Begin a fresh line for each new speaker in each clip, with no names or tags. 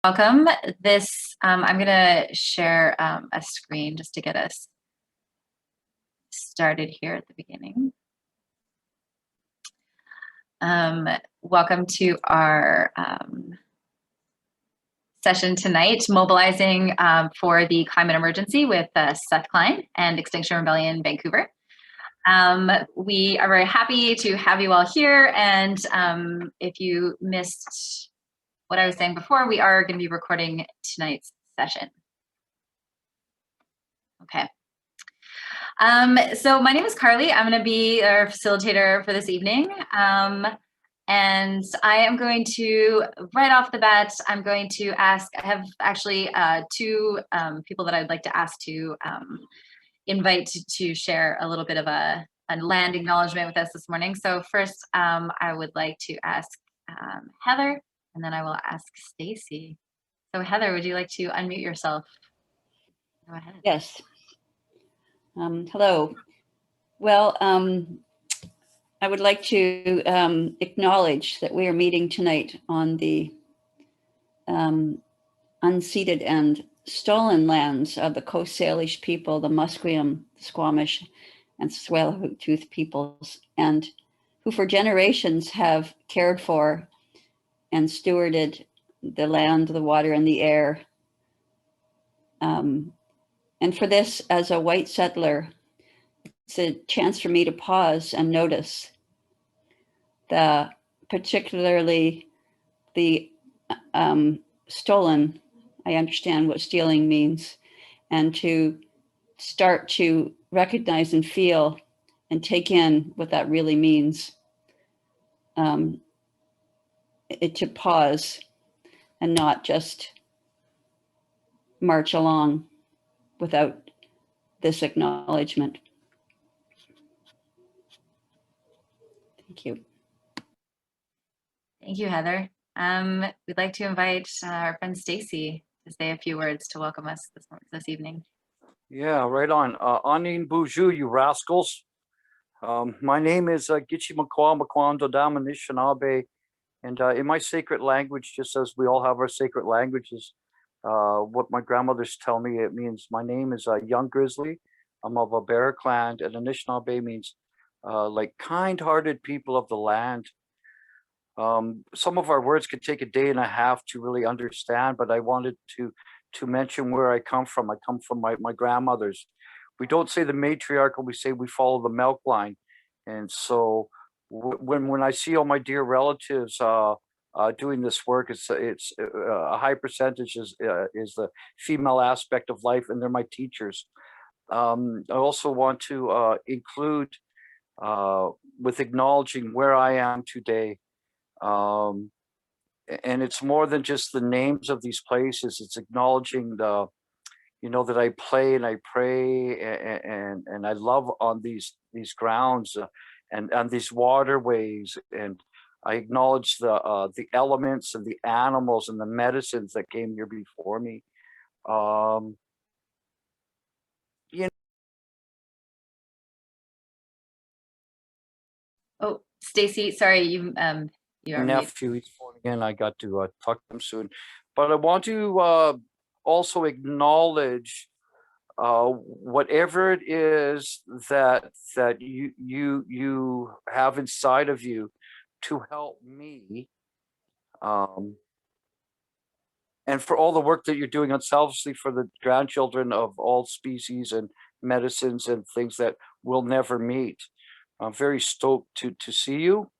Welcome. I'm going to share a screen just to get us started here at the beginning. Welcome to our session tonight, Mobilizing for the Climate Emergency with Seth Klein and Extinction Rebellion Vancouver. We are very happy to have you all here, and if you missed what I was saying before, we are going to be recording tonight's session. Okay. So my name is Carly. I'm going to be our facilitator for this evening. And I am going to, right off the bat, I'm going to ask, I have actually two people that I'd like to ask to invite to share a little bit of a land acknowledgement with us this morning. So first, I would like to ask Heather, and then I will ask Stacy. So Heather, would you like to unmute yourself? Go ahead.
Yes. Hello. Well, I would like to acknowledge that we are meeting tonight on the unceded and stolen lands of the Coast Salish people, the Musqueam, the Squamish, and Tsleil-Waututh peoples, and who for generations have cared for and stewarded the land, the water, and the air. And for this, as a white settler, it's a chance for me to pause and notice particularly the stolen. I understand what stealing means, and to start to recognize and feel and take in what that really means. To pause and not just march along without this acknowledgement. Thank you.
Thank you, Heather. We'd like to invite our friend Stacy to say a few words to welcome us this evening.
Yeah, right on. Anin Buju, you rascals. My name is Gichi Makwa Makwando Anishinaabe, and in my sacred language, just as we all have our sacred languages, what my grandmothers tell me, it means my name is Young Grizzly. I'm of a bear clan, and Anishinaabe means like kind-hearted people of the land. Some of our words could take a day and a half to really understand, but I wanted to mention where I come from. I come from my grandmothers. We don't say the matriarchal, we say we follow the milk line. And so when I see all my dear relatives doing this work, it's a high percentage is the female aspect of life, and they're my teachers. I also want to include with acknowledging where I am today. And it's more than just the names of these places. It's acknowledging that I play and I pray and I love on these grounds and these waterways, and I acknowledge the elements and the animals and the medicines that came here before me.
Oh, Stacy, sorry, you
nephew, he's 4 again. I got to talk to him soon, but I want to also acknowledge whatever it is that you have inside of you to help me, and for all the work that you're doing unselfishly for the grandchildren of all species and medicines and things that we'll never meet. I'm very stoked to see you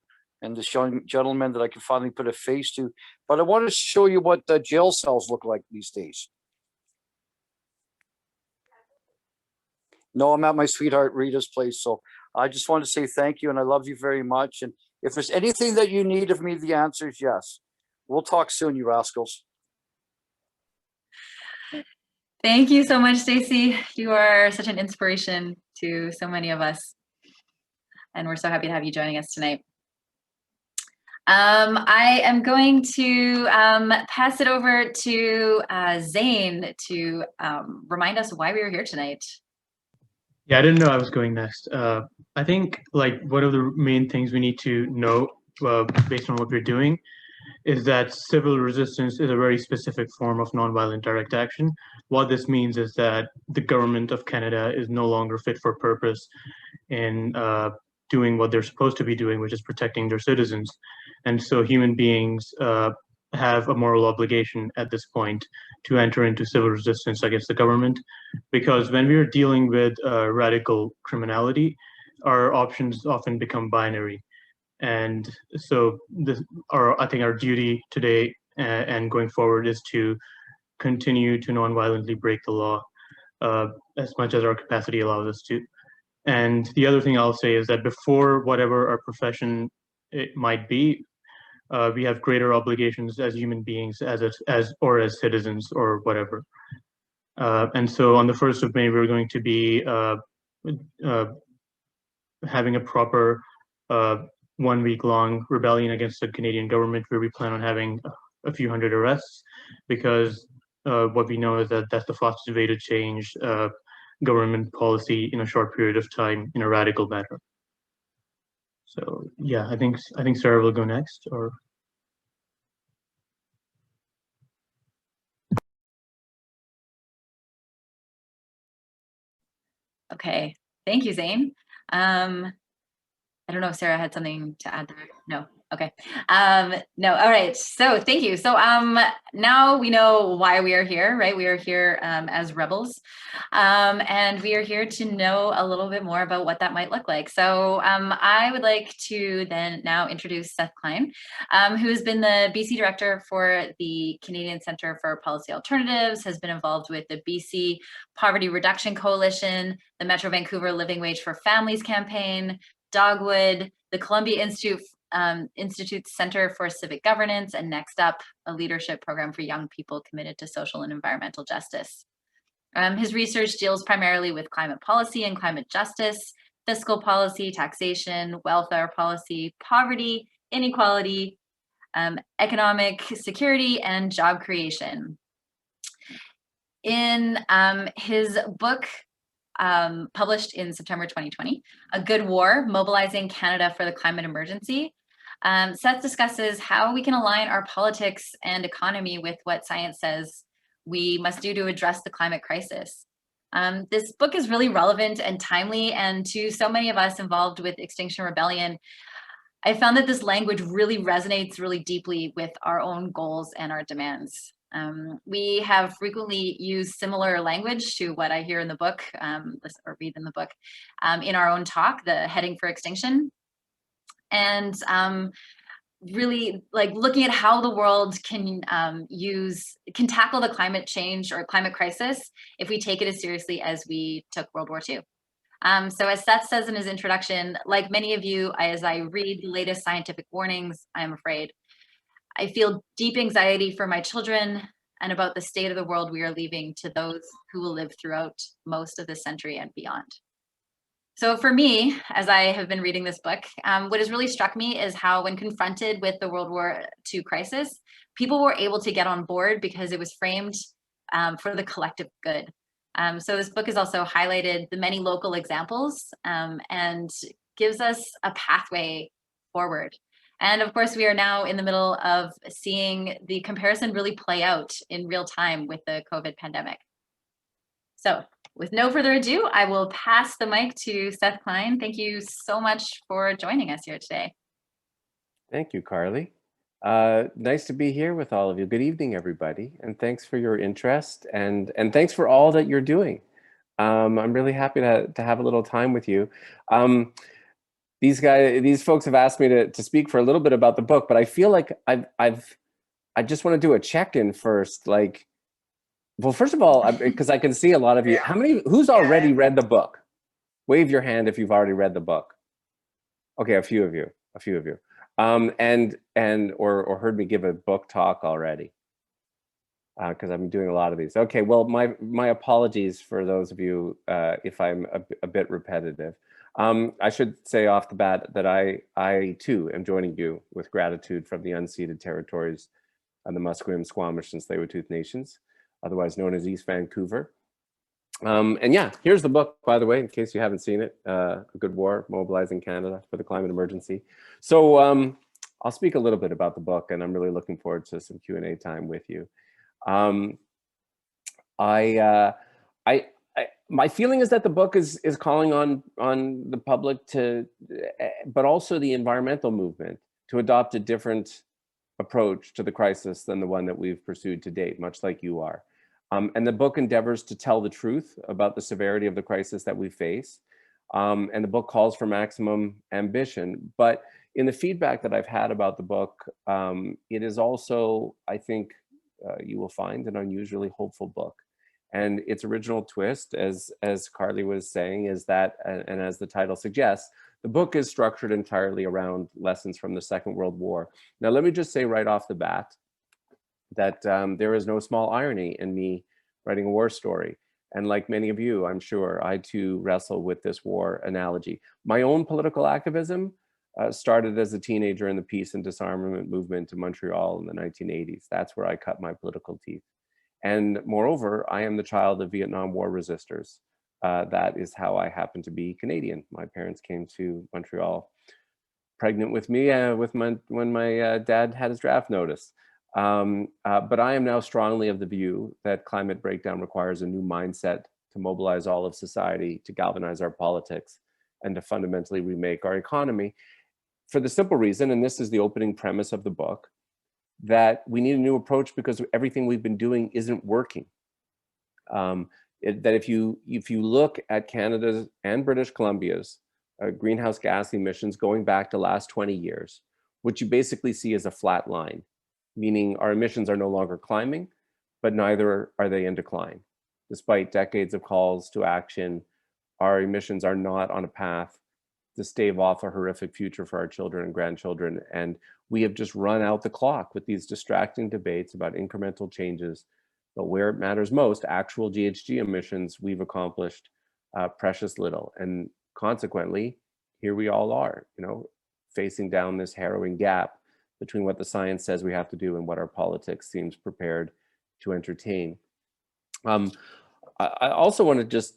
and this young gentleman that I can finally put a face to. But I want to show you what the jail cells look like these days. No, I'm at my sweetheart Rita's place. So I just want to say thank you, and I love you very much. And if there's anything that you need of me, the answer is yes. We'll talk soon, you rascals.
Thank you so much, Stacy. You are such an inspiration to so many of us, and we're so happy to have you joining us tonight. I am going to pass it over to Zane to remind us why we were here tonight.
Yeah, I didn't know I was going next. I think like one of the main things we need to know based on what we're doing is that civil resistance is a very specific form of nonviolent direct action. What this means is that the government of Canada is no longer fit for purpose in doing what they're supposed to be doing, which is protecting their citizens. And so human beings have a moral obligation at this point to enter into civil resistance against the government, because when we are dealing with radical criminality, our options often become binary. And so I think our duty today and going forward is to continue to non-violently break the law as much as our capacity allows us to. And the other thing I'll say is that before whatever our profession it might be, we have greater obligations as human beings, or as citizens, or whatever. And so on the 1st of May, we're going to be having a proper 1 week long rebellion against the Canadian government, where we plan on having a few hundred arrests, because what we know is that that's the fastest way to change government policy in a short period of time in a radical manner. So yeah, I think Sarah will go next, or.
Okay, thank you, Zane. I don't know if Sarah had something to add there. No. Okay. No. All right. So thank you. So now we know why we are here, right? We are here as rebels, and we are here to know a little bit more about what that might look like. So I would like to then now introduce Seth Klein, who has been the BC director for the Canadian Centre for Policy Alternatives, has been involved with the BC Poverty Reduction Coalition, the Metro Vancouver Living Wage for Families campaign, Dogwood, the Columbia Institute's Center for Civic Governance, and Next Up, a leadership program for young people committed to social and environmental justice. His research deals primarily with climate policy and climate justice, fiscal policy, taxation, welfare policy, poverty, inequality, economic security, and job creation. In his book, published in September 2020, A Good War, Mobilizing Canada for the Climate Emergency, Seth discusses how we can align our politics and economy with what science says we must do to address the climate crisis. This book is really relevant and timely, and to so many of us involved with Extinction Rebellion, I found that this language really resonates really deeply with our own goals and our demands. We have frequently used similar language to what I hear in the book, or read in the book, in our own talk, the Heading for Extinction. And really like looking at how the world can tackle the climate change or climate crisis if we take it as seriously as we took World War II. So as Seth says in his introduction, like many of you, as I read the latest scientific warnings, I'm afraid. I feel deep anxiety for my children and about the state of the world we are leaving to those who will live throughout most of this century and beyond. So for me, as I have been reading this book, what has really struck me is how when confronted with the World War II crisis, people were able to get on board because it was framed for the collective good. So this book has also highlighted the many local examples and gives us a pathway forward. And of course, we are now in the middle of seeing the comparison really play out in real time with the COVID pandemic. So with no further ado, I will pass the mic to Seth Klein. Thank you so much for joining us here today.
Thank you, Carly. Nice to be here with all of you. Good evening, everybody. And thanks for your interest and thanks for all that you're doing. I'm really happy to have a little time with you. These folks have asked me to speak for a little bit about the book, but I feel like I just want to do a check-in first. Like, well, first of all, because I can see a lot of you. Who's already read the book? Wave your hand if you've already read the book. Okay, a few of you. Or heard me give a book talk already. Because I'm doing a lot of these. Okay, well, my apologies for those of you if I'm a bit repetitive. I should say off the bat that I too am joining you with gratitude from the unceded territories of the Musqueam, Squamish, and Tsleil-Waututh nations, otherwise known as East Vancouver. And yeah, here's the book, by the way, in case you haven't seen it, A Good War, Mobilizing Canada for the Climate Emergency. So I'll speak a little bit about the book, and I'm really looking forward to some Q&A time with you. Um, I, my feeling is that the book is calling on the public to, but also the environmental movement, to adopt a different approach to the crisis than the one that we've pursued to date, much like you are. And the book endeavors to tell the truth about the severity of the crisis that we face. And the book calls for maximum ambition. But in the feedback that I've had about the book, it is also, I think, you will find, an unusually hopeful book. And its original twist, as Carly was saying, is that, and as the title suggests, the book is structured entirely around lessons from the Second World War. Now, let me just say right off the bat that there is no small irony in me writing a war story. And like many of you, I'm sure, I too wrestle with this war analogy. My own political activism started as a teenager in the peace and disarmament movement in Montreal in the 1980s. That's where I cut my political teeth. And moreover, I am the child of Vietnam War resistors. That is how I happen to be Canadian. My parents came to Montreal pregnant with me when my dad had his draft notice. But I am now strongly of the view that climate breakdown requires a new mindset to mobilize all of society, to galvanize our politics, and to fundamentally remake our economy, for the simple reason, and this is the opening premise of the book, that we need a new approach because everything we've been doing isn't working. That if you look at Canada's and British Columbia's greenhouse gas emissions going back to last 20 years, what you basically see is a flat line, meaning our emissions are no longer climbing, but neither are they in decline. Despite decades of calls to action, our emissions are not on a path to stave off a horrific future for our children and grandchildren. And we have just run out the clock with these distracting debates about incremental changes. But where it matters most, actual GHG emissions, we've accomplished precious little. And consequently, here we all are, facing down this harrowing gap between what the science says we have to do and what our politics seems prepared to entertain. I also want to just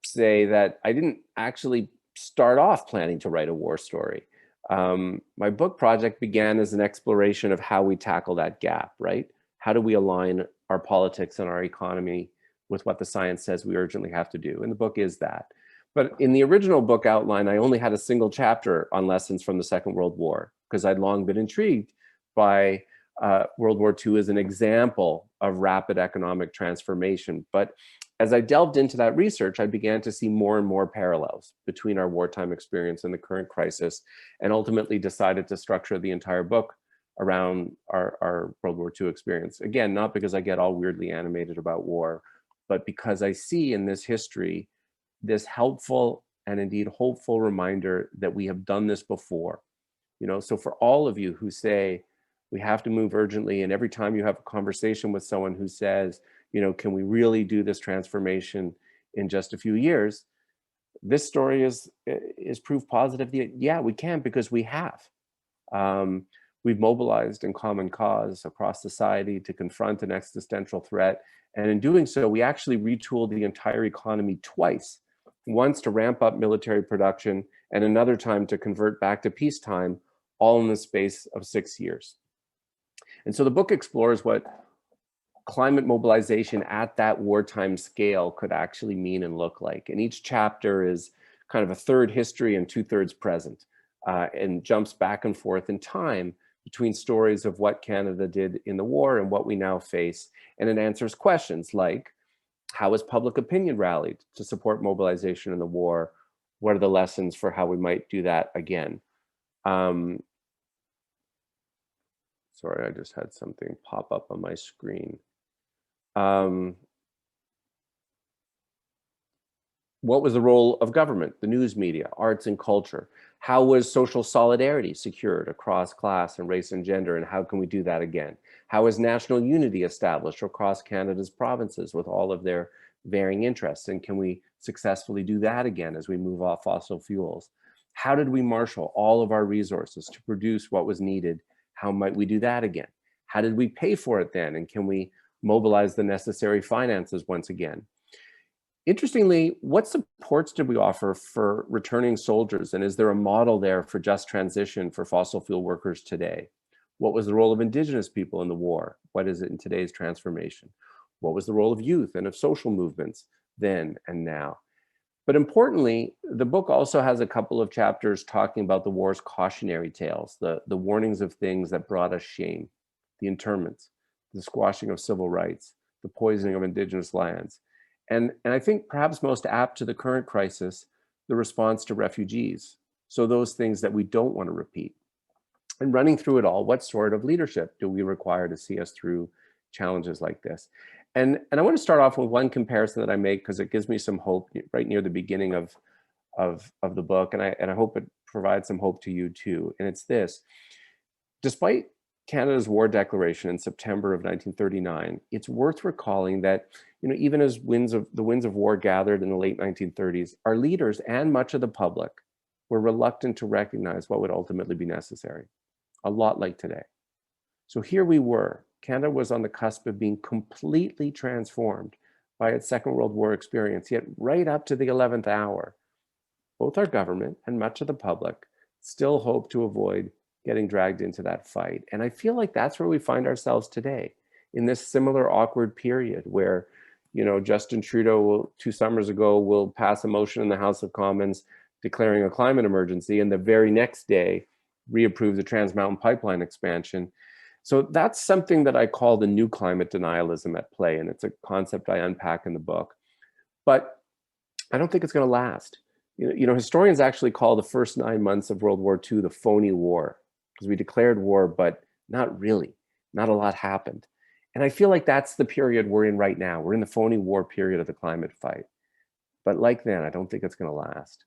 say that I didn't actually start off planning to write a war story. My book project began as an exploration of how we tackle that gap, right? How do we align our politics and our economy with what the science says we urgently have to do? And the book is that. But in the original book outline, I only had a single chapter on lessons from the Second World War, because I'd long been intrigued by World War II as an example of rapid economic transformation. But as I delved into that research, I began to see more and more parallels between our wartime experience and the current crisis, and ultimately decided to structure the entire book around our World War II experience. Again, not because I get all weirdly animated about war, but because I see in this history this helpful and indeed hopeful reminder that we have done this before. So for all of you who say we have to move urgently, and every time you have a conversation with someone who says, can we really do this transformation in just a few years? This story is proof positive that, yeah, we can, because we have. We've mobilized in common cause across society to confront an existential threat. And in doing so, we actually retooled the entire economy twice. Once to ramp up military production, and another time to convert back to peacetime, all in the space of 6 years. And so the book explores what climate mobilization at that wartime scale could actually mean and look like. And each chapter is kind of a third history and 2/3 present, and jumps back and forth in time between stories of what Canada did in the war and what we now face. And it answers questions like, how has public opinion rallied to support mobilization in the war? What are the lessons for how we might do that again? Sorry, I just had something pop up on my screen. What was the role of government, the news media, arts and culture? How was social solidarity secured across class and race and gender, and how can we do that again? How is national unity established across Canada's provinces with all of their varying interests, and can we successfully do that again as we move off fossil fuels? How did we marshal all of our resources to produce what was needed? How might we do that again? How did we pay for it then, and can we mobilize the necessary finances once again? Interestingly, what supports did we offer for returning soldiers? And is there a model there for just transition for fossil fuel workers today? What was the role of Indigenous people in the war? What is it in today's transformation? What was the role of youth and of social movements then and now? But importantly, the book also has a couple of chapters talking about the war's cautionary tales, the warnings of things that brought us shame, the internments, the squashing of civil rights, the poisoning of Indigenous lands. And I think perhaps most apt to the current crisis, the response to refugees. So those things that we don't want to repeat. And running through it all, what sort of leadership do we require to see us through challenges like this? And I want to start off with one comparison that I make because it gives me some hope right near the beginning of the book. And I hope it provides some hope to you too. And it's this: despite Canada's war declaration in September of 1939, it's worth recalling that, even as the winds of war gathered in the late 1930s, our leaders and much of the public were reluctant to recognize what would ultimately be necessary, a lot like today. So here we were, Canada was on the cusp of being completely transformed by its Second World War experience, yet right up to the 11th hour, both our government and much of the public still hope to avoid getting dragged into that fight. And I feel like that's where we find ourselves today, in this similar awkward period where, Justin Trudeau 2 summers ago will pass a motion in the House of Commons declaring a climate emergency, and the very next day reapprove the Trans Mountain Pipeline expansion. So that's something that I call the new climate denialism at play, and it's a concept I unpack in the book. But I don't think it's going to last. Historians actually call the first 9 months of World War II the phony war, because we declared war, but not really. Not a lot happened. And I feel like that's the period we're in right now. We're in the phony war period of the climate fight. But like then, I don't think it's going to last.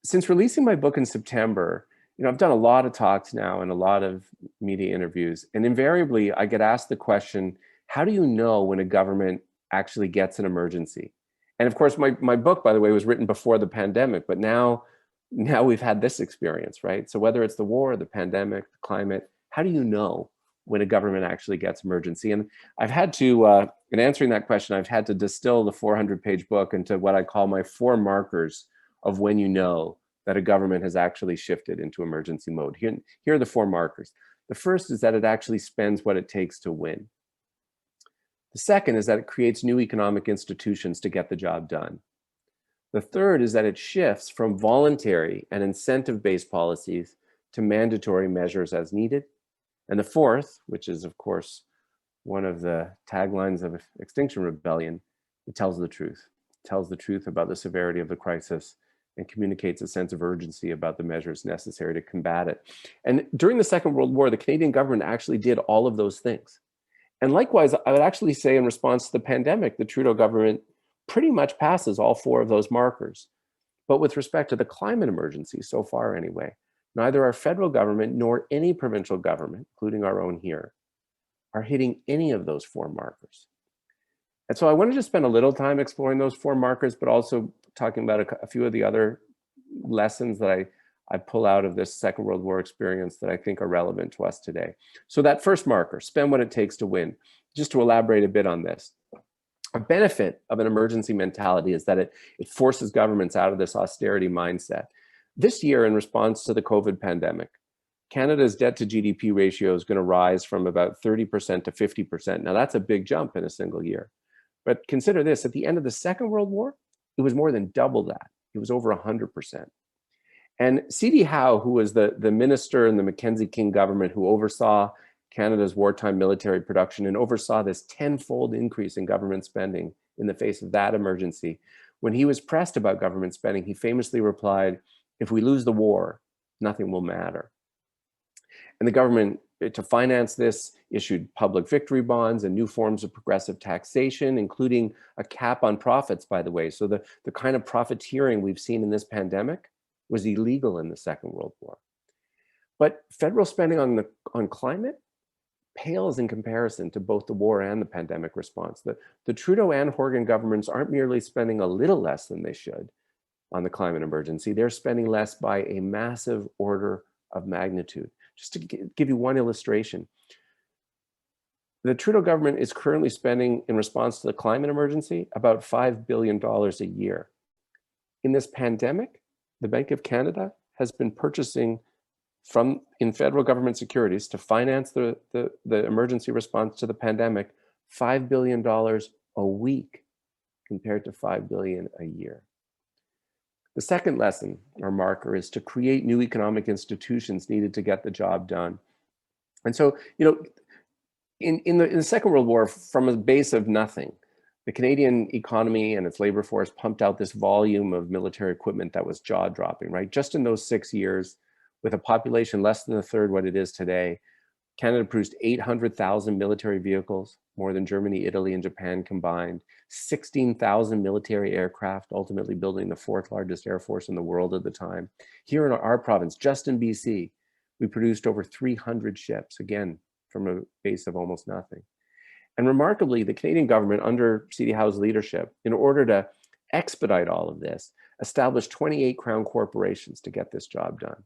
Since releasing my book in September, I've done a lot of talks now and a lot of media interviews, and invariably I get asked the question, how do you know when a government actually gets an emergency? And of course, my book, by the way, was written before the pandemic, but now we've had this experience, right? So whether it's the war, the pandemic, the climate, how do you know when a government actually gets emergency? And I've had to, in answering that question, I've had to distill the 400-page book into what I call my 4 markers of when you know that a government has actually shifted into emergency mode. Here are the 4 markers. The first is that it actually spends what it takes to win. The second is that it creates new economic institutions to get the job done. The third is that it shifts from voluntary and incentive-based policies to mandatory measures as needed. And the fourth, which is of course one of the taglines of Extinction Rebellion, it tells the truth. It tells the truth about the severity of the crisis and communicates a sense of urgency about the measures necessary to combat it. And during the Second World War, the Canadian government actually did all of those things. And likewise, I would actually say in response to the pandemic, the Trudeau government pretty much passes all 4 of those markers. But with respect to the climate emergency, so far anyway, neither our federal government nor any provincial government, including our own here, are hitting any of those 4 markers. And so I wanted to spend a little time exploring those 4 markers, but also talking about a few of the other lessons that I pull out of this Second World War experience that I think are relevant to us today. So that first marker, spend what it takes to win. Just to elaborate a bit on this. A benefit of an emergency mentality is that it forces governments out of this austerity mindset. This year, in response to the COVID pandemic, Canada's debt to GDP ratio is going to rise from about 30% to 50%. Now that's a big jump in a single year. But consider this, at the end of the Second World War, it was more than double that. It was over 100%. And C.D. Howe, who was the minister in the Mackenzie King government who oversaw Canada's wartime military production and oversaw this 10-fold increase in government spending in the face of that emergency, when he was pressed about government spending, he famously replied, "If we lose the war, nothing will matter." And the government, to finance this, issued public victory bonds and new forms of progressive taxation, including a cap on profits, by the way. So the kind of profiteering we've seen in this pandemic was illegal in the Second World War. But federal spending on climate pales in comparison to both the war and the pandemic response. The Trudeau and Horgan governments aren't merely spending a little less than they should on the climate emergency, they're spending less by a massive order of magnitude. Just to give you one illustration, The Trudeau government is currently spending, in response to the climate emergency, about $5 billion a year. In this pandemic, the Bank of Canada has been purchasing in federal government securities to finance the emergency response to the pandemic, $5 billion a week compared to $5 billion a year. The second lesson or marker is to create new economic institutions needed to get the job done. And so, you know, in the Second World War, from a base of nothing, the Canadian economy and its labor force pumped out this volume of military equipment that was jaw-dropping, right? Just in those 6 years, with a population less than a third what it is today, Canada produced 800,000 military vehicles, more than Germany, Italy, and Japan combined, 16,000 military aircraft, ultimately building the fourth largest air force in the world at the time. Here in our province, just in BC, we produced over 300 ships, again, from a base of almost nothing. And remarkably, the Canadian government, under C.D. Howe's leadership, in order to expedite all of this, established 28 crown corporations to get this job done.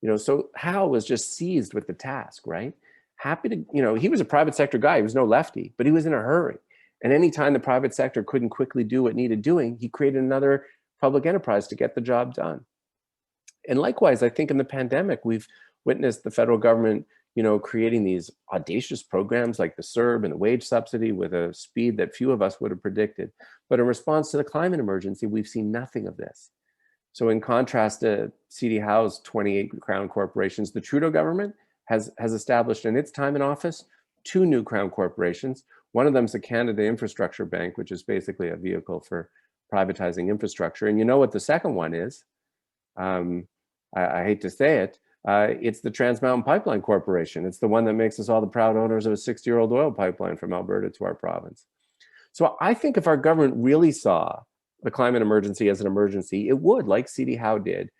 You know, so Howe was just seized with the task, right? Happy to, you know, he was a private sector guy, he was no lefty, but he was in a hurry. And anytime the private sector couldn't quickly do what needed doing, he created another public enterprise to get the job done. And likewise, I think in the pandemic, we've witnessed the federal government, you know, creating these audacious programs like the CERB and the wage subsidy with a speed that few of us would have predicted. But in response to the climate emergency, we've seen nothing of this. So in contrast to C.D. Howe's 28 crown corporations, the Trudeau government has established in its time in office 2 new crown corporations. One of them is the Canada Infrastructure Bank, which is basically a vehicle for privatizing infrastructure. And you know what the second one is? I hate to say it, it's the Trans Mountain Pipeline Corporation. It's the one that makes us all the proud owners of a 60-year-old oil pipeline from Alberta to our province. So I think if our government really saw the climate emergency as an emergency, it would, like C.D. Howe did,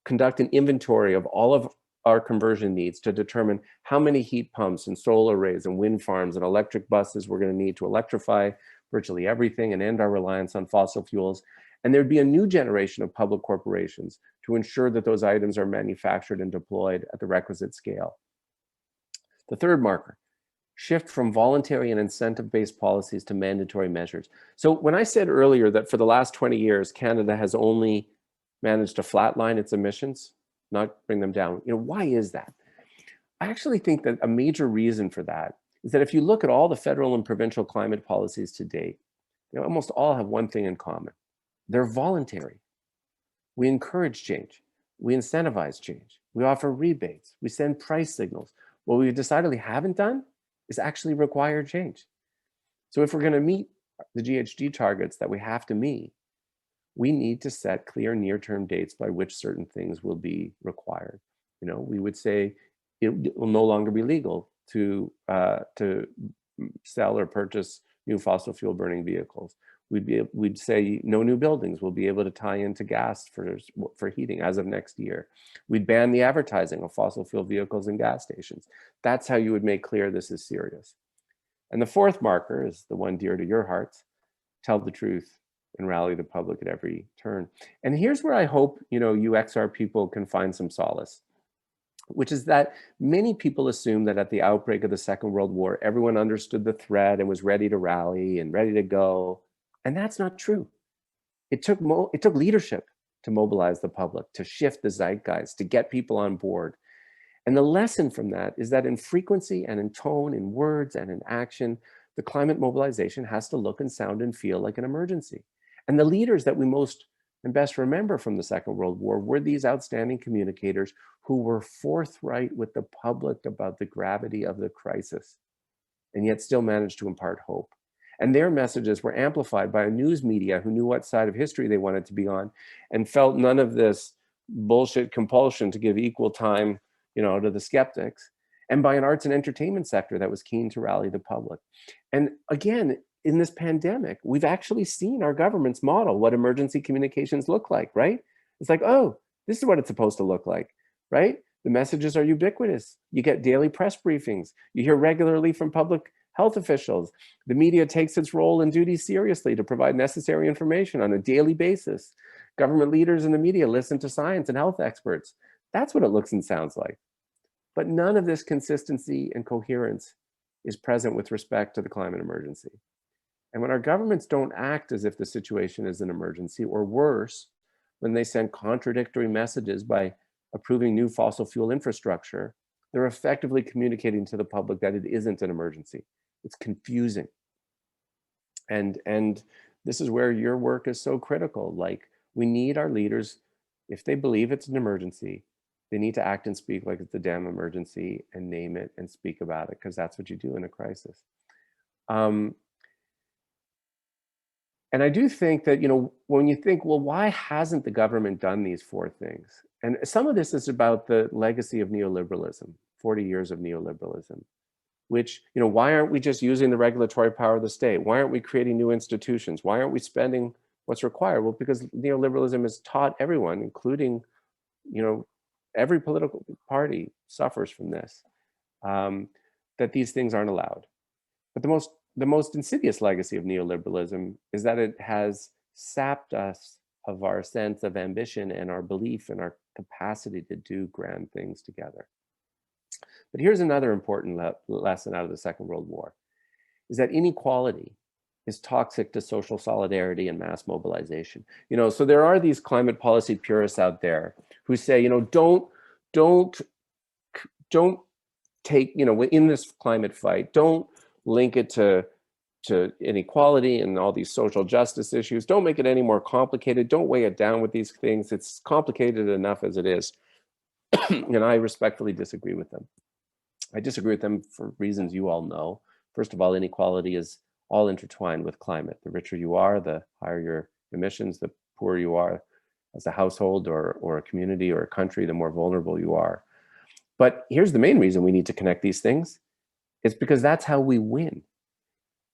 conduct an inventory of all of our conversion needs to determine how many heat pumps and solar arrays and wind farms and electric buses we're going to need to electrify virtually everything and end our reliance on fossil fuels. And there'd be a new generation of public corporations to ensure that those items are manufactured and deployed at the requisite scale. The third marker, shift from voluntary and incentive-based policies to mandatory measures. So when I said earlier that for the last 20 years, Canada has only managed to flatline its emissions, not bring them down, you know, why is that? I actually think that a major reason for that is that if you look at all the federal and provincial climate policies to date, they almost all have one thing in common. They're voluntary. We encourage change. We incentivize change. We offer rebates. We send price signals. What we decidedly haven't done is actually require change. So if we're going to meet the GHG targets that we have to meet, we need to set clear near-term dates by which certain things will be required. You know, we would say it will no longer be legal to sell or purchase new fossil fuel burning vehicles. We'd say no new buildings will be able to tie into gas for heating as of next year. We'd ban the advertising of fossil fuel vehicles in gas stations. That's how you would make clear this is serious. And the fourth marker is the one dear to your hearts: tell the truth and rally the public at every turn. And here's where I hope, you know, you XR people can find some solace, which is that many people assume that at the outbreak of the Second World War, everyone understood the threat and was ready to rally and ready to go. And that's not true. It took leadership to mobilize the public, to shift the zeitgeist, to get people on board. And the lesson from that is that in frequency and in tone, in words and in action, the climate mobilization has to look and sound and feel like an emergency. And the leaders that we most and best remember from the Second World War were these outstanding communicators who were forthright with the public about the gravity of the crisis, and yet still managed to impart hope. And their messages were amplified by a news media who knew what side of history they wanted to be on and felt none of this bullshit compulsion to give equal time, you know, to the skeptics, and by an arts and entertainment sector that was keen to rally the public. And again, in this pandemic, we've actually seen our governments model what emergency communications look like, right? It's like, oh, this is what it's supposed to look like, right? The messages are ubiquitous. You get daily press briefings. You hear regularly from public health officials. The media takes its role and duty seriously to provide necessary information on a daily basis. Government leaders in the media listen to science and health experts. That's what it looks and sounds like. But none of this consistency and coherence is present with respect to the climate emergency. And when our governments don't act as if the situation is an emergency, or worse, when they send contradictory messages by approving new fossil fuel infrastructure, they're effectively communicating to the public that it isn't an emergency. It's confusing. And this is where your work is so critical. Like, we need our leaders, if they believe it's an emergency, they need to act and speak like it's a damn emergency and name it and speak about it, because that's what you do in a crisis. And I do think that, you know, when you think, well, why hasn't the government done these four things? And some of this is about the legacy of neoliberalism, 40 years of neoliberalism, which, you know, why aren't we just using the regulatory power of the state? Why aren't we creating new institutions? Why aren't we spending what's required? Well, because neoliberalism has taught everyone, including, you know, every political party suffers from this, that these things aren't allowed. But the most insidious legacy of neoliberalism is that it has sapped us of our sense of ambition and our belief in our capacity to do grand things together. But here's another important lesson out of the Second World War, is that inequality is toxic to social solidarity and mass mobilization. You know, so there are these climate policy purists out there who say, you know, don't take, you know, in this climate fight, don't link it to inequality and all these social justice issues. Don't make it any more complicated. Don't weigh it down with these things. It's complicated enough as it is. And I respectfully disagree with them. I disagree with them for reasons you all know. First of all, inequality is all intertwined with climate. The richer you are, the higher your emissions, the poorer you are as a household or a community or a country, the more vulnerable you are. But here's the main reason we need to connect these things. It's because that's how we win.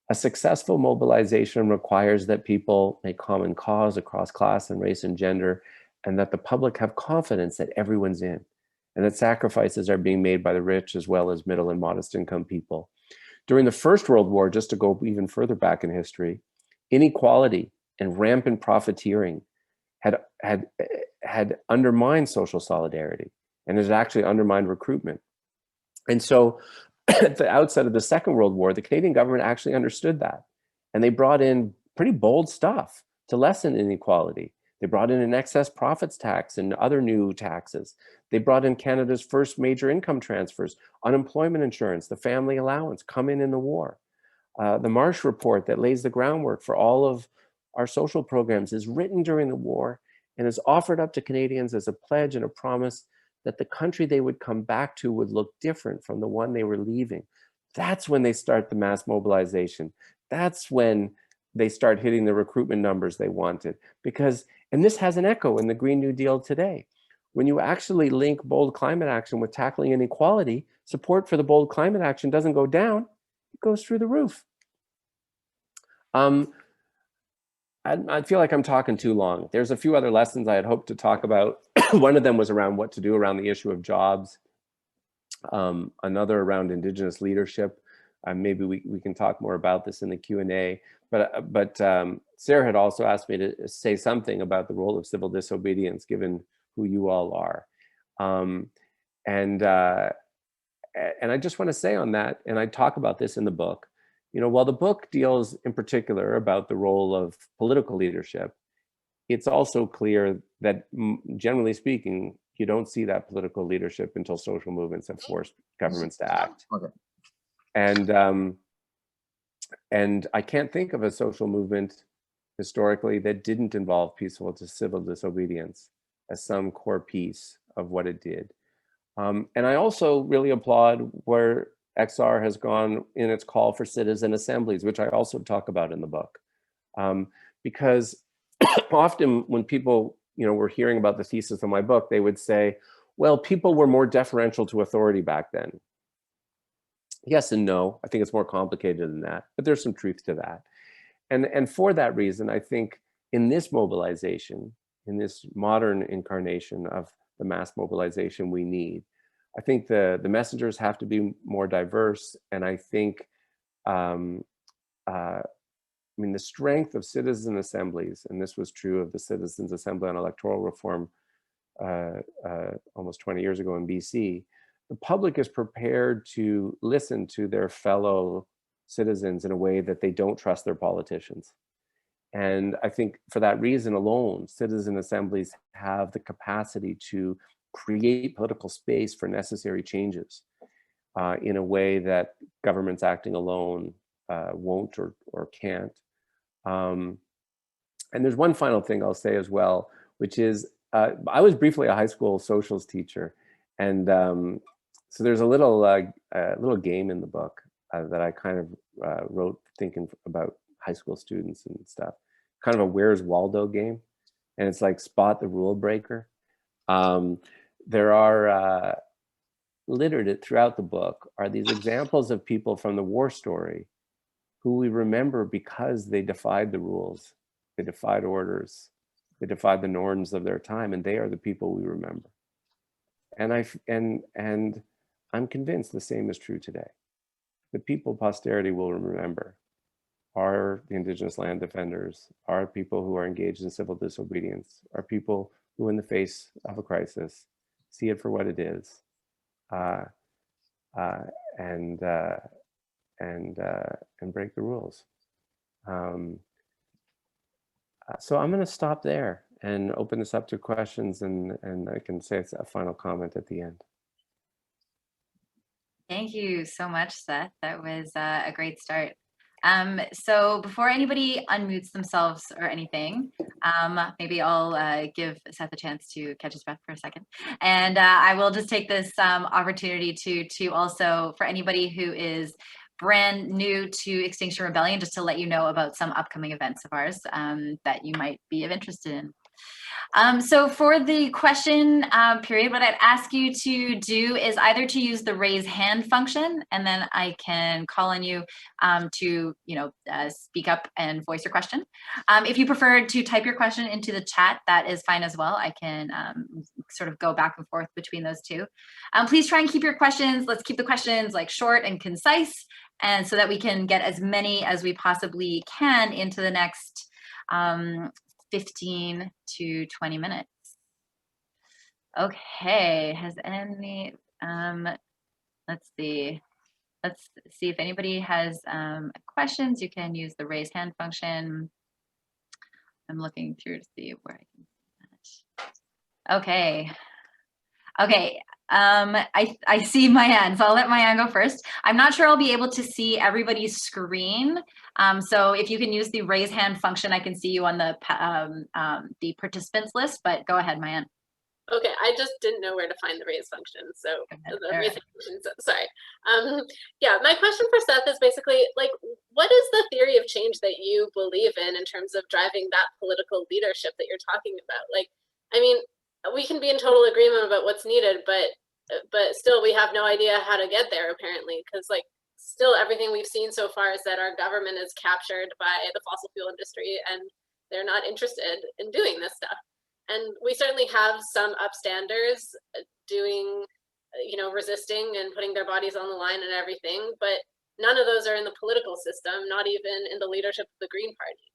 A successful mobilization requires that people make common cause across class and race and gender, and that the public have confidence that everyone's in, and that sacrifices are being made by the rich as well as middle and modest income people. During the First World War, just to go even further back in history, inequality and rampant profiteering had undermined social solidarity, and has actually undermined recruitment. And so at the outset of the Second World War, the Canadian government actually understood that. And they brought in pretty bold stuff to lessen inequality. They brought in an excess profits tax and other new taxes. They brought in Canada's first major income transfers, unemployment insurance, the family allowance, come in the war. The Marsh Report that lays the groundwork for all of our social programs is written during the war and is offered up to Canadians as a pledge and a promise that the country they would come back to would look different from the one they were leaving. That's when they start the mass mobilization. That's when they start hitting the recruitment numbers they wanted. Because, and this has an echo in the Green New Deal today. When you actually link bold climate action with tackling inequality, support for the bold climate action doesn't go down, it goes through the roof. I feel like I'm talking too long. There's a few other lessons I had hoped to talk about. One of them was around what to do around the issue of jobs. Another around Indigenous leadership. Maybe we can talk more about this in the Q&A. But Sarah had also asked me to say something about the role of civil disobedience, given who you all are. And I just want to say on that, and I talk about this in the book, you know, while the book deals in particular about the role of political leadership, it's also clear that, generally speaking, you don't see that political leadership until social movements have forced governments to act.
Okay.
And I can't think of a social movement historically that didn't involve peaceful to civil disobedience as some core piece of what it did. And I also really applaud where XR has gone in its call for citizen assemblies, which I also talk about in the book. Because often when people, you know, were hearing about the thesis of my book, they would say, well, people were more deferential to authority back then. Yes and no. I think it's more complicated than that, but there's some truth to that. And for that reason, I think in this mobilization, in this modern incarnation of the mass mobilization we need, I think the messengers have to be more diverse. And I think, I mean, the strength of citizen assemblies, and this was true of the Citizens Assembly on Electoral Reform almost 20 years ago in BC, the public is prepared to listen to their fellow citizens in a way that they don't trust their politicians. And I think for that reason alone, citizen assemblies have the capacity to create political space for necessary changes in a way that governments acting alone won't or can't. And there's one final thing I'll say as well, which is I was briefly a high school socials teacher. And so there's a little game in the book that I kind of wrote thinking about high school students and stuff, kind of a Where's Waldo game. And it's like spot the rule breaker. There are littered throughout the book are these examples of people from the war story who we remember because they defied the rules, they defied orders, they defied the norms of their time, and they are the people we remember. And I'm convinced the same is true today. The people posterity will remember are the Indigenous land defenders, are people who are engaged in civil disobedience, are people who in the face of a crisis see it for what it is, and break the rules. So I'm going to stop there and open this up to questions, and I can say it's a final comment at the end.
Thank you so much, Seth. That was a great start. So before anybody unmutes themselves or anything, maybe I'll give Seth a chance to catch his breath for a second. And I will just take this opportunity to also, for anybody who is brand new to Extinction Rebellion, just to let you know about some upcoming events of ours that you might be of interest in. So for the question period, what I'd ask you to do is either to use the raise hand function, and then I can call on you to speak up and voice your question. If you prefer to type your question into the chat, that is fine as well. I can sort of go back and forth between those two. Please try and keep your questions. Let's keep the questions like short and concise, and so that we can get as many as we possibly can into the next 15 to 20 minutes. Okay, has any, let's see if anybody has questions. You can use the raise hand function. I'm looking through to see where I can see that. Okay. I see Mayan, so I'll let Mayan go first. I'm not sure I'll be able to see everybody's screen. So if you can use the raise hand function, I can see you on the participants list, but go ahead, Mayan.
Okay, I just didn't know where to find the raise function, so the raise function, sorry. Yeah, my question for Seth is basically, like, what is the theory of change that you believe in terms of driving that political leadership that you're talking about? Like, I mean, we can be in total agreement about what's needed, but still we have no idea how to get there, apparently, because like still everything we've seen so far is that our government is captured by the fossil fuel industry and they're not interested in doing this stuff. And we certainly have some upstanders doing, resisting and putting their bodies on the line and everything, but none of those are in the political system, not even in the leadership of the Green Party.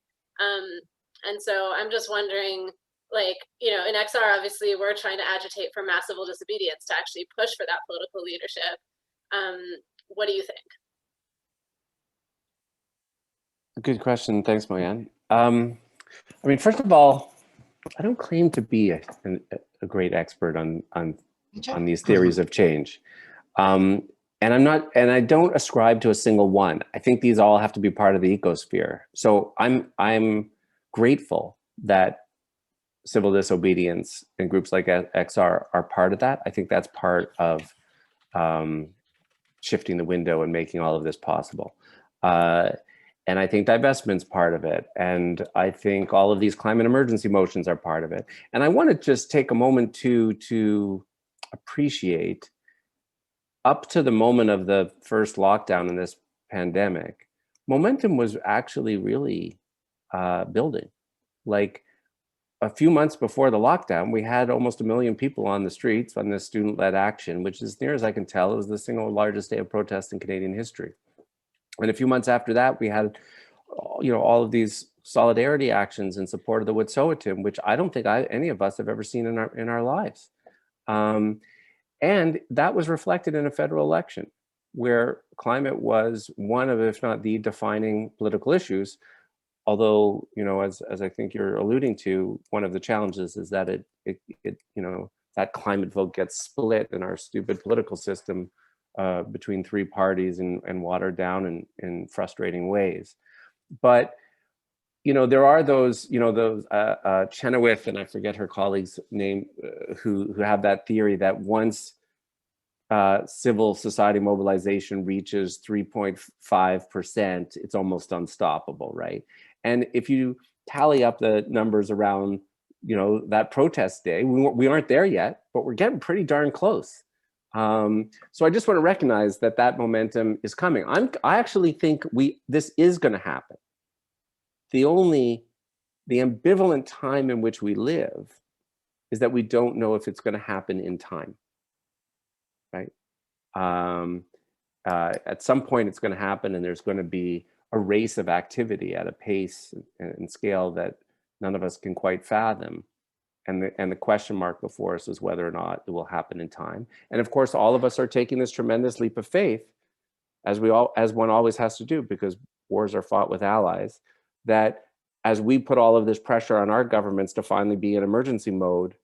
And so I'm just wondering, like, in XR, obviously, we're trying to agitate for mass civil disobedience to actually push for that political leadership. What do you think?
Good question. Thanks, Moyan. I mean, first of all, I don't claim to be a great expert on these theories of change. And I don't ascribe to a single one. I think these all have to be part of the ecosphere. So I'm grateful that civil disobedience and groups like XR are part of that. I think that's part of shifting the window and making all of this possible. And I think divestment's part of it. And I think all of these climate emergency motions are part of it. And I want to just take a moment to appreciate, up to the moment of the first lockdown in this pandemic, momentum was actually really building. Like a few months before the lockdown, we had almost 1 million people on the streets on this student-led action, which, as near as I can tell, is the single largest day of protest in Canadian history. And a few months after that, we had, all of these solidarity actions in support of the Wet'suwet'en, which I don't think any of us have ever seen in our lives. And that was reflected in a federal election where climate was one of, if not the defining political issues. Although, you know, as I think you're alluding to, one of the challenges is that it you know, that climate vote gets split in our stupid political system between three parties and watered down in frustrating ways. But, you know, there are those, you know, those Chenoweth, and I forget her colleague's name, who have that theory that once civil society mobilization reaches 3.5%, it's almost unstoppable, right? And if you tally up the numbers around, you know, that protest day, we aren't there yet, but we're getting pretty darn close. So I just want to recognize that that momentum is coming. I actually think this is going to happen. The ambivalent time in which we live is that we don't know if it's going to happen in time, right? At some point it's going to happen, and there's going to be a race of activity at a pace and scale that none of us can quite fathom. And the question mark before us is whether or not it will happen in time. And of course, all of us are taking this tremendous leap of faith, as one always has to do, because wars are fought with allies, that as we put all of this pressure on our governments to finally be in emergency mode,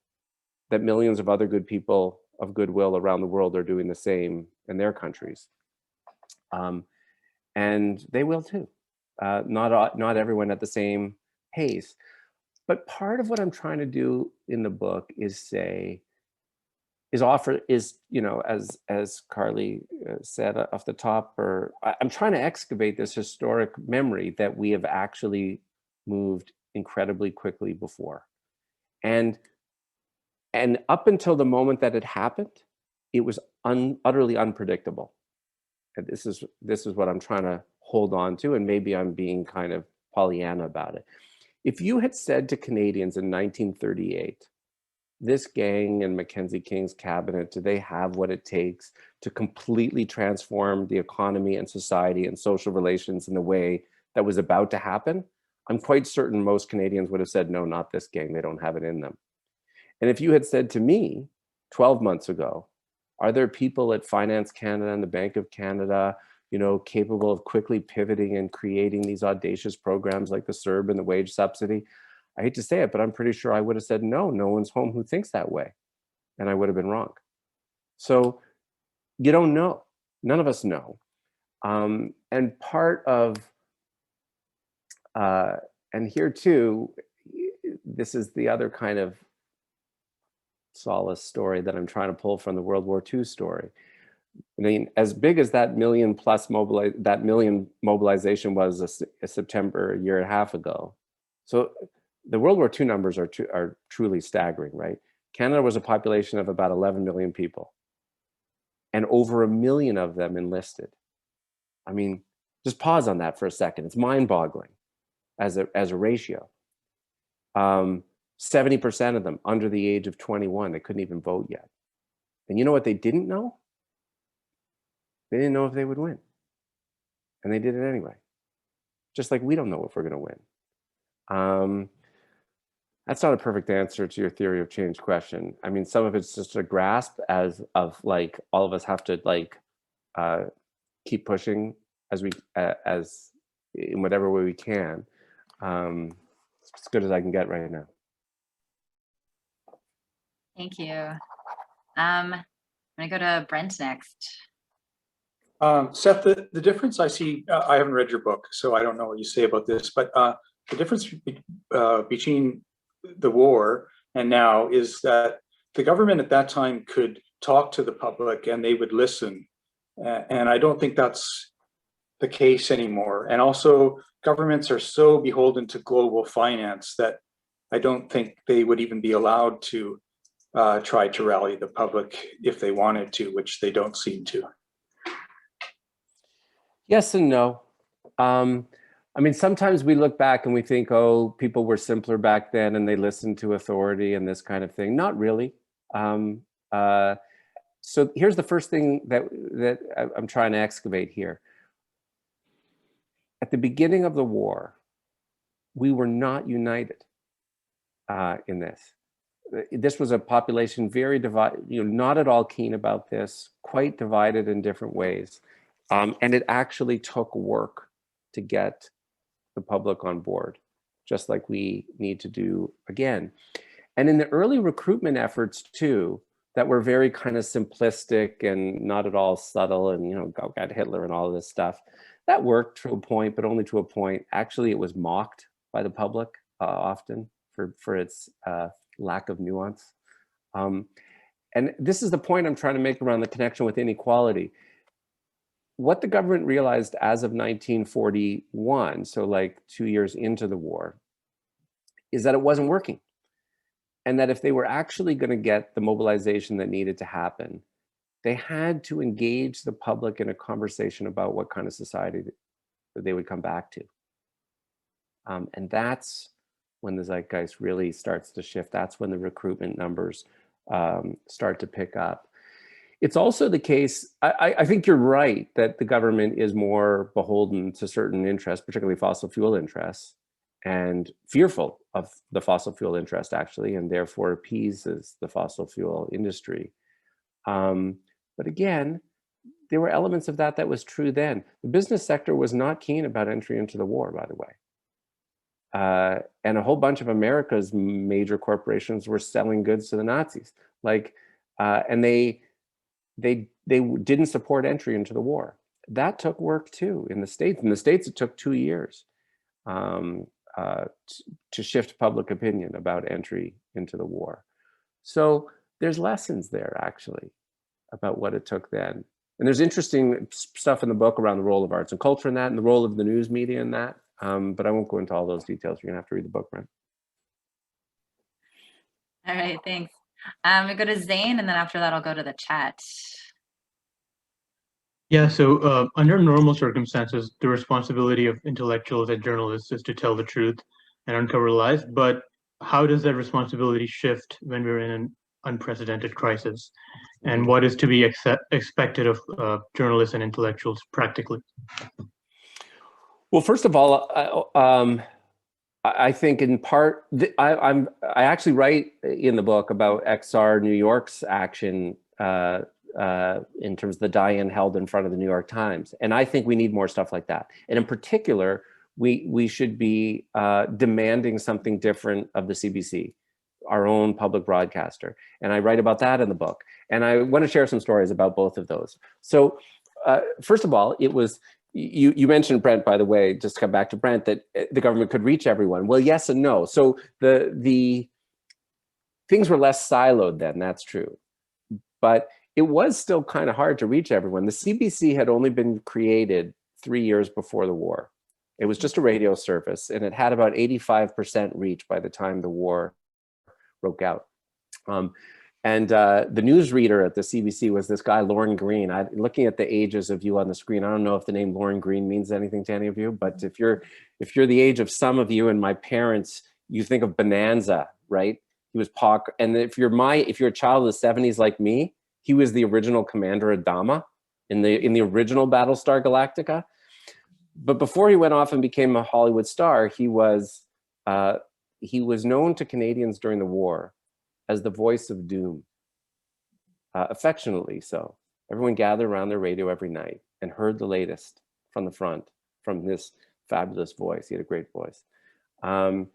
that millions of other good people of goodwill around the world are doing the same in their countries. And they will too. Not everyone at the same pace. But part of what I'm trying to do in the book is offer, you know, as Carly said off the top, I'm trying to excavate this historic memory that we have actually moved incredibly quickly before. And up until the moment that it happened, it was utterly unpredictable. And this is what I'm trying to hold on to, and maybe I'm being kind of Pollyanna about it. If you had said to Canadians in 1938, this gang and Mackenzie King's cabinet, do they have what it takes to completely transform the economy and society and social relations in the way that was about to happen? I'm quite certain most Canadians would have said, no, not this gang, they don't have it in them. And if you had said to me 12 months ago, are there people at Finance Canada and the Bank of Canada, you know, capable of quickly pivoting and creating these audacious programs like the CERB and the wage subsidy? I hate to say it, but I'm pretty sure I would have said, no one's home who thinks that way. And I would have been wrong. So you don't know. None of us know. And part of, and here too, this is the other kind of solace story that I'm trying to pull from the World War II story. I mean, as big as that million mobilization was a September, a year and a half ago. So the World War II numbers are truly staggering, right? Canada was a population of about 11 million people, and over 1 million of them enlisted. I mean, just pause on that for a second. It's mind-boggling as a ratio. 70% of them under the age of 21. They couldn't even vote yet. And you know what they didn't know? They didn't know if they would win. And they did it anyway. Just like we don't know if we're going to win. That's not a perfect answer to your theory of change question. I mean, some of it's just a grasp of like, all of us have to like keep pushing as in whatever way we can. It's as good as I can get right now.
Thank you. I'm gonna go to Brent next.
Seth, the difference I see, I haven't read your book, so I don't know what you say about this, but the difference between the war and now is that the government at that time could talk to the public and they would listen. And I don't think that's the case anymore. And also governments are so beholden to global finance that I don't think they would even be allowed to try to rally the public if they wanted to, which they don't seem to.
Yes and no. I mean, sometimes we look back and we think, oh, people were simpler back then and they listened to authority and this kind of thing. Not really. So here's the first thing that I'm trying to excavate here. At the beginning of the war, we were not united in this. this was a population very divided, not at all keen about this, quite divided in different ways. And it actually took work to get the public on board, just like we need to do again. And in the early recruitment efforts too, that were very kind of simplistic and not at all subtle and, go get Hitler and all of this stuff, that worked to a point, but only to a point. Actually, it was mocked by the public often for its lack of nuance. And this is the point I'm trying to make around the connection with inequality. What the government realized as of 1941, so like 2 years into the war, is that it wasn't working. And that if they were actually going to get the mobilization that needed to happen, they had to engage the public in a conversation about what kind of society that they would come back to. And that's when the zeitgeist really starts to shift. That's when the recruitment numbers start to pick up. It's also the case, I think you're right, that the government is more beholden to certain interests, particularly fossil fuel interests, and fearful of the fossil fuel interest actually, and therefore appeases the fossil fuel industry. But again, there were elements of that was true then. The business sector was not keen about entry into the war, by the way. And a whole bunch of America's major corporations were selling goods to the Nazis. And they didn't support entry into the war. That took work too in the States. In the States, it took 2 years to shift public opinion about entry into the war. So there's lessons there actually about what it took then. And there's interesting stuff in the book around the role of arts and culture in that, and the role of the news media in that. But I won't go into all those details. You're gonna have to read the book, Brent.
All right, thanks. I'm gonna go to Zane, and then after that, I'll go to the chat.
Yeah, so under normal circumstances, the responsibility of intellectuals and journalists is to tell the truth and uncover lies. But how does that responsibility shift when we're in an unprecedented crisis? And what is to be expected of journalists and intellectuals practically?
Well, first of all, I think in part, I actually write in the book about XR New York's action in terms of the die-in held in front of the New York Times. And I think we need more stuff like that. And in particular, we should be demanding something different of the CBC, our own public broadcaster. And I write about that in the book. And I want to share some stories about both of those. So first of all, it was, you mentioned, Brent, by the way, just to come back to Brent, that the government could reach everyone. Well, yes and no. So the things were less siloed then, that's true. But it was still kind of hard to reach everyone. The CBC had only been created 3 years before the war. It was just a radio service, and it had about 85% reach by the time the war broke out. And the newsreader at the CBC was this guy, Lorne Green. Looking at the ages of you on the screen, I don't know if the name Lorne Green means anything to any of you, but if you're the age of some of you and my parents, you think of Bonanza, right? He was POC. And if you're a child of the 70s like me, he was the original Commander Adama in the original Battlestar Galactica. But before he went off and became a Hollywood star, he was known to Canadians during the war as the voice of doom, affectionately so. Everyone gathered around their radio every night and heard the latest from the front, from this fabulous voice. He had a great voice. And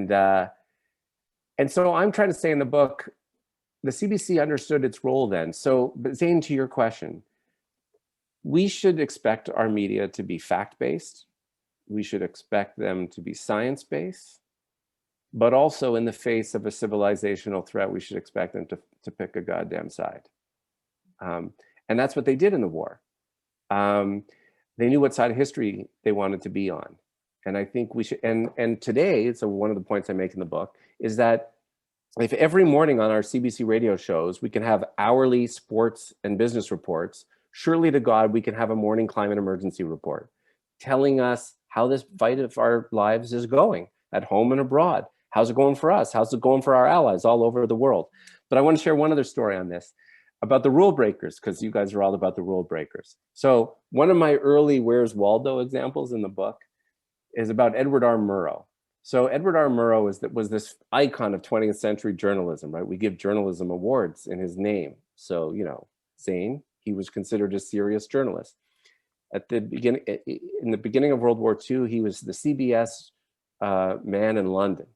so I'm trying to say in the book, the CBC understood its role then. So, but Zane, to your question, we should expect our media to be fact-based. We should expect them to be science-based, but also in the face of a civilizational threat, we should expect them to pick a goddamn side. And that's what they did in the war. They knew what side of history they wanted to be on. And I think we should, and today, so one of the points I make in the book is that if every morning on our CBC radio shows, we can have hourly sports and business reports, surely to God, we can have a morning climate emergency report telling us how this fight of our lives is going at home and abroad. How's it going for us? How's it going for our allies all over the world? But I want to share one other story on this about the rule breakers, because you guys are all about the rule breakers. So one of my early Where's Waldo examples in the book is about Edward R. Murrow. So Edward R. Murrow was this icon of 20th century journalism, right? We give journalism awards in his name. So, you know, Zane, he was considered a serious journalist. At the beginning, in the beginning of World War II, he was the CBS man in London.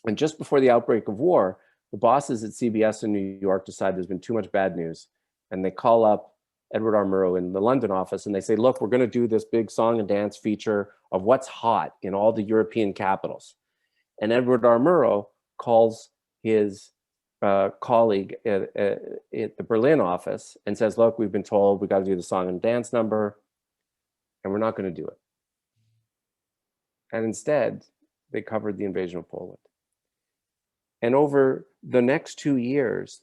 And just before the outbreak of war, the bosses at CBS in New York decide there's been too much bad news. And they call up Edward R. Murrow in the London office and they say, look, we're going to do this big song and dance feature of what's hot in all the European capitals. And Edward R. Murrow calls his colleague at the Berlin office and says, look, we've been told we got to do the song and dance number and we're not going to do it. And instead, they covered the invasion of Poland. And over the next 2 years,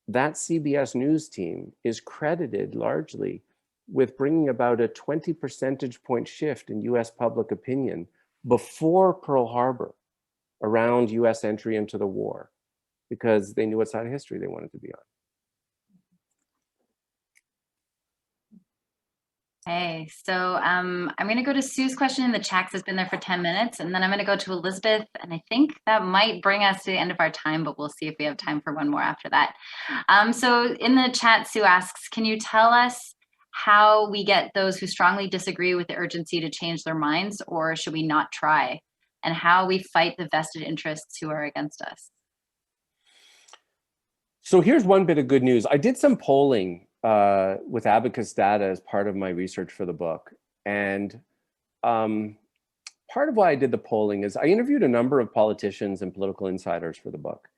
that CBS News team is credited largely with bringing about a 20 percentage point shift in US public opinion before Pearl Harbor around US entry into the war, because they knew what side of history they wanted to be on.
Okay, so I'm going to go to Sue's question in the chat. It's been there for 10 minutes, and then I'm going to go to Elizabeth, and I think that might bring us to the end of our time, but we'll see if we have time for one more after that. So in the chat, Sue asks, can you tell us how we get those who strongly disagree with the urgency to change their minds, or should we not try? And how we fight the vested interests who are against us?
So here's one bit of good news. I did some polling with Abacus data as part of my research for the book. And part of why I did the polling is I interviewed a number of politicians and political insiders for the book.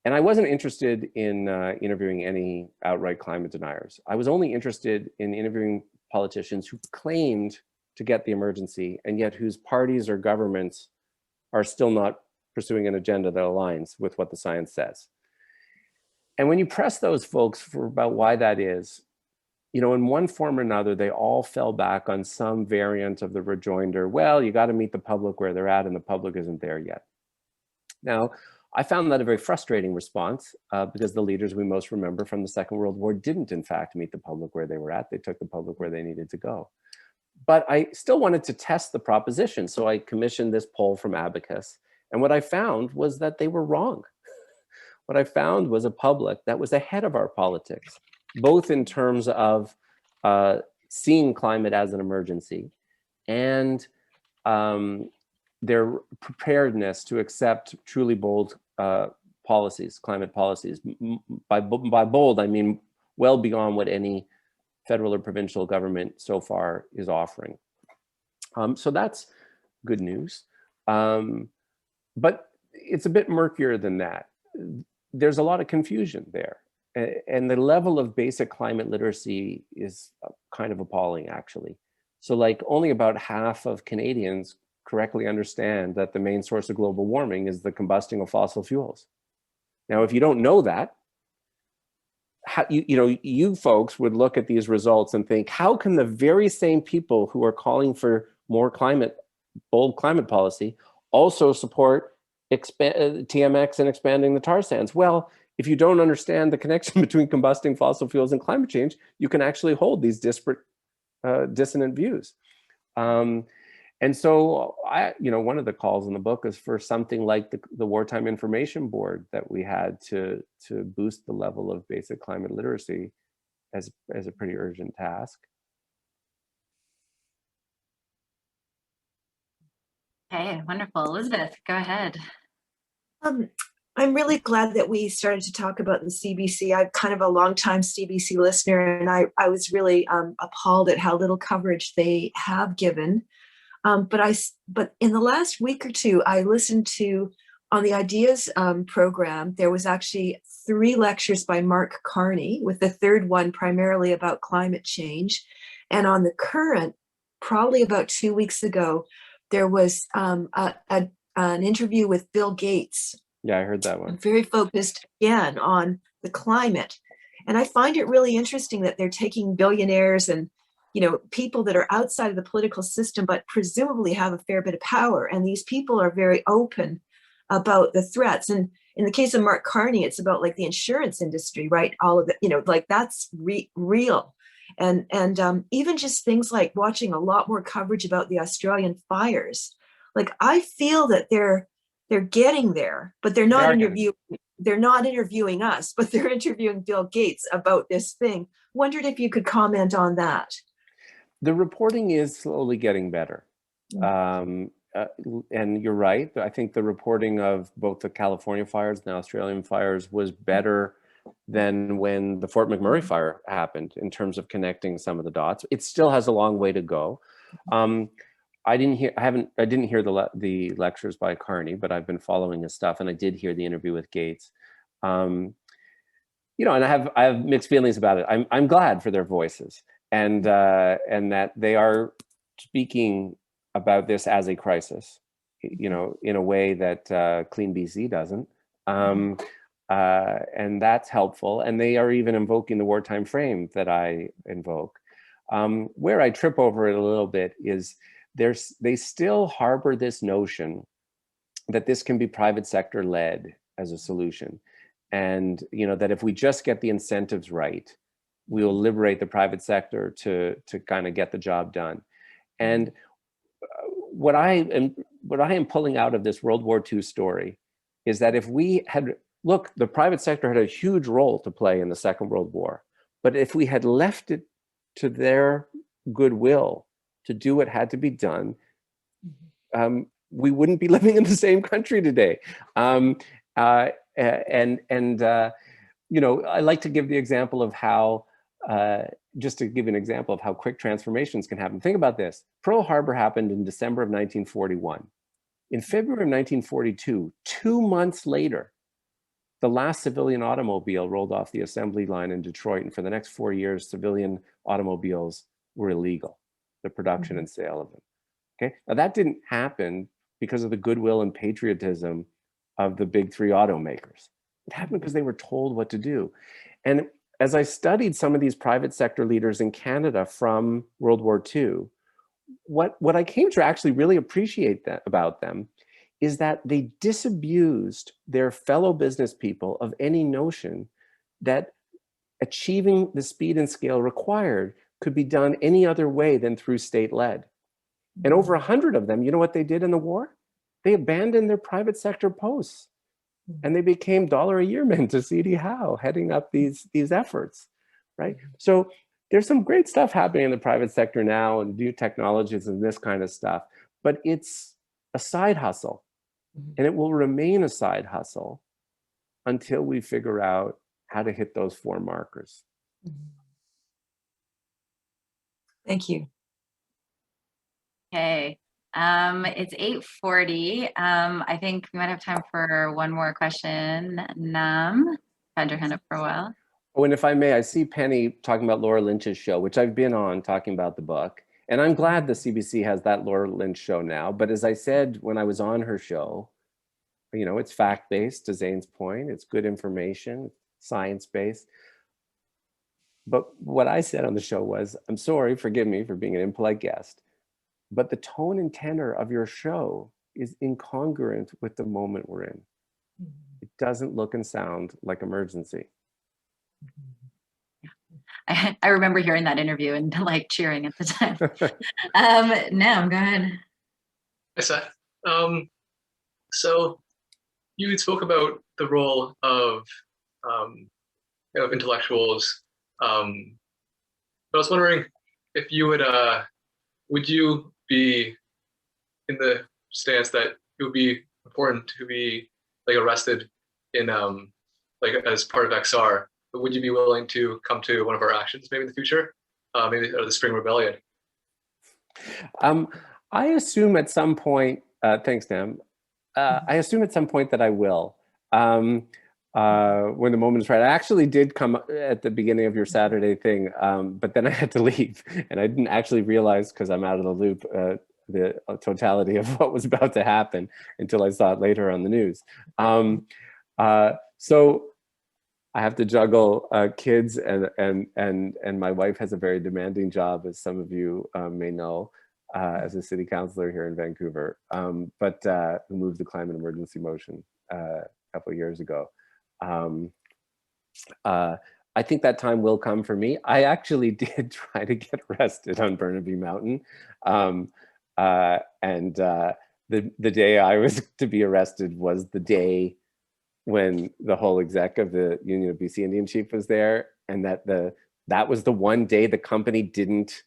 And I wasn't interested in interviewing any outright climate deniers. I was only interested in interviewing politicians who claimed to get the emergency and yet whose parties or governments are still not pursuing an agenda that aligns with what the science says. And when you press those folks for about why that is, you know, in one form or another, they all fell back on some variant of the rejoinder, well, you got to meet the public where they're at and the public isn't there yet. Now, I found that a very frustrating response because the leaders we most remember from the Second World War didn't in fact meet the public where they were at. They took the public where they needed to go. But I still wanted to test the proposition. So I commissioned this poll from Abacus. And what I found was that they were wrong. What I found was a public that was ahead of our politics, both in terms of seeing climate as an emergency and their preparedness to accept truly bold policies, climate policies. By bold, I mean well beyond what any federal or provincial government so far is offering. So that's good news. But it's a bit murkier than that. There's a lot of confusion there. And the level of basic climate literacy is kind of appalling, actually. So like only about half of Canadians correctly understand that the main source of global warming is the combusting of fossil fuels. Now, if you don't know that, you folks would look at these results and think, how can the very same people who are calling for more bold climate policy also support TMX and expanding the tar sands? Well, if you don't understand the connection between combusting fossil fuels and climate change, you can actually hold these disparate, dissonant views. And so one of the calls in the book is for something like the Wartime Information Board that we had to boost the level of basic climate literacy as a pretty urgent task.
Okay, wonderful. Elizabeth, go ahead.
I'm really glad that we started to talk about the CBC. I'm kind of a longtime CBC listener, and I was really appalled at how little coverage they have given. But in the last week or two, I listened to, on the Ideas program, there was actually 3 lectures by Mark Carney, with the third one primarily about climate change. And on The Current, probably about 2 weeks ago, there was an interview with Bill Gates.
Yeah, I heard that one.
Very focused again on the climate. And I find it really interesting that they're taking billionaires and people that are outside of the political system, but presumably have a fair bit of power. And these people are very open about the threats. And in the case of Mark Carney, it's about like the insurance industry, right? All of it, like that's real. And even just things like watching a lot more coverage about the Australian fires. Like, I feel that they're getting there, but they're not interviewing us, but they're interviewing Bill Gates about this thing. Wondered if you could comment on that.
The reporting is slowly getting better. And you're right. I think the reporting of both the California fires and the Australian fires was better than when the Fort McMurray fire happened in terms of connecting some of the dots. It still has a long way to go. I didn't hear the lectures by Carney, but I've been following his stuff, and I did hear the interview with Gates. And I have mixed feelings about it. I'm glad for their voices, and that they are speaking about this as a crisis, in a way that Clean BC doesn't. And that's helpful. And they are even invoking the wartime frame that I invoke. Where I trip over it a little bit is they still harbor this notion that this can be private sector led as a solution. And, that if we just get the incentives right, we will liberate the private sector to kind of get the job done. And what I am pulling out of this World War II story is that if we had, look, the private sector had a huge role to play in the Second World War, but if we had left it to their goodwill to do what had to be done, we wouldn't be living in the same country today. I like to give the example of how, just to give an example of how quick transformations can happen. Think about this. Pearl Harbor happened in December of 1941. In February of 1942, 2 months later, the last civilian automobile rolled off the assembly line in Detroit, and for the next 4 years, civilian automobiles were illegal, the production and sale of them. Okay, now that didn't happen because of the goodwill and patriotism of the big three automakers. It happened because they were told what to do. And as I studied some of these private sector leaders in Canada from World War II, what I came to actually really appreciate about them is that they disabused their fellow business people of any notion that achieving the speed and scale required could be done any other way than through state-led. And over 100 of them, you know what they did in the war? They abandoned their private sector posts, and they became $1-a-year men to C.D. Howe, heading up these efforts, right? So there's some great stuff happening in the private sector now, and new technologies and this kind of stuff, but it's a side hustle, and it will remain a side hustle until we figure out how to hit those 4 markers.
Thank you.
Okay, it's 8:40. I think we might have time for one more question. Nam, had your hand up for a while.
Oh, and if I may, I see Penny talking about Laura Lynch's show, which I've been on talking about the book. And I'm glad the CBC has that Laura Lynch show now. But as I said when I was on her show, it's fact-based, to Zane's point. It's good information, science-based. But what I said on the show was, I'm sorry, forgive me for being an impolite guest, but the tone and tenor of your show is incongruent with the moment we're in. It doesn't look and sound like emergency.
I remember hearing that interview and like cheering at the time. Nam, go ahead.
Hi, Seth. So you spoke about the role of intellectuals. But I was wondering if you would you be in the stance that it would be important to be arrested in as part of XR, but would you be willing to come to one of our actions maybe in the future, maybe the Spring Rebellion?
I assume at some point, thanks, Nam. I assume at some point that I will, when the moment is right. I actually did come at the beginning of your Saturday thing, but then I had to leave, and I didn't actually realize, because I'm out of the loop, the totality of what was about to happen until I saw it later on the news. So I have to juggle kids, and my wife has a very demanding job, as some of you may know, as a city councillor here in Vancouver, but who moved the climate emergency motion a couple of years ago. I think that time will come for me. I actually did try to get arrested on Burnaby Mountain, and the day I was to be arrested was the day when the whole exec of the Union of BC Indian Chief was there, and that was the one day the company didn't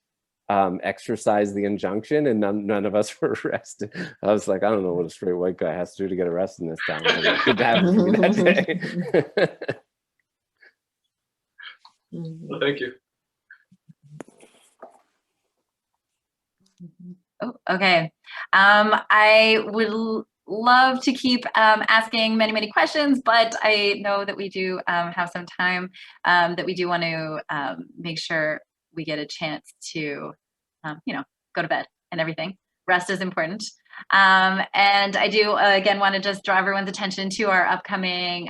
exercise the injunction, and none of us were arrested. I was like, I don't know what a straight white guy has to do to get arrested in this town. Good to have it for me that day.
Well, thank you.
Oh, okay. I would love to keep asking many questions, but I know that we do have some time that we do want to make sure we get a chance to, go to bed and everything. Rest is important. And I do, again, want to just draw everyone's attention to our upcoming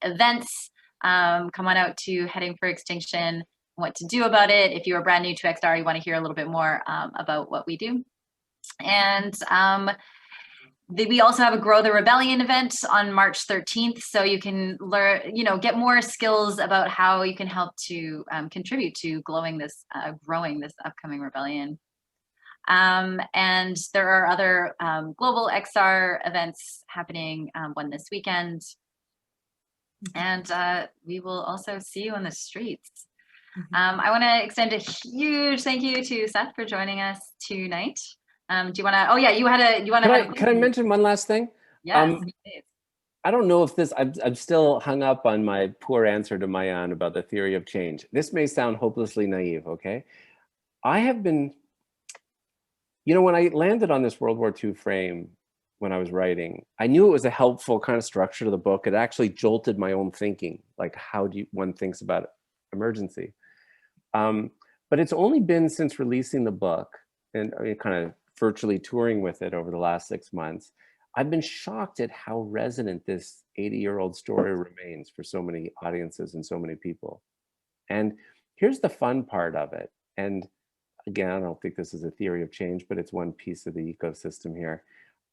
events. Come on out to Heading for Extinction, what to do about it. If you are brand new to XR, you want to hear a little bit more about what we do. And we also have a Grow the Rebellion event on March 13th. So you can learn, get more skills about how you can help to contribute to growing this upcoming rebellion. And there are other global XR events happening, one this weekend. And we will also see you on the streets. I want to extend a huge thank you to Seth for joining us tonight. Do you want to? Oh yeah, you want to?
Can I mention one last thing?
Yes.
I don't know if this. I'm still hung up on my poor answer to Mayan about the theory of change. This may sound hopelessly naive. Okay, I have been. When I landed on this World War II frame when I was writing, I knew it was a helpful kind of structure to the book. It actually jolted my own thinking, like how one thinks about emergency. But it's only been since releasing the book and kind of virtually touring with it over the last 6 months, I've been shocked at how resonant this 80-year-old story remains for so many audiences and so many people. And here's the fun part of it. And again, I don't think this is a theory of change, but it's one piece of the ecosystem here.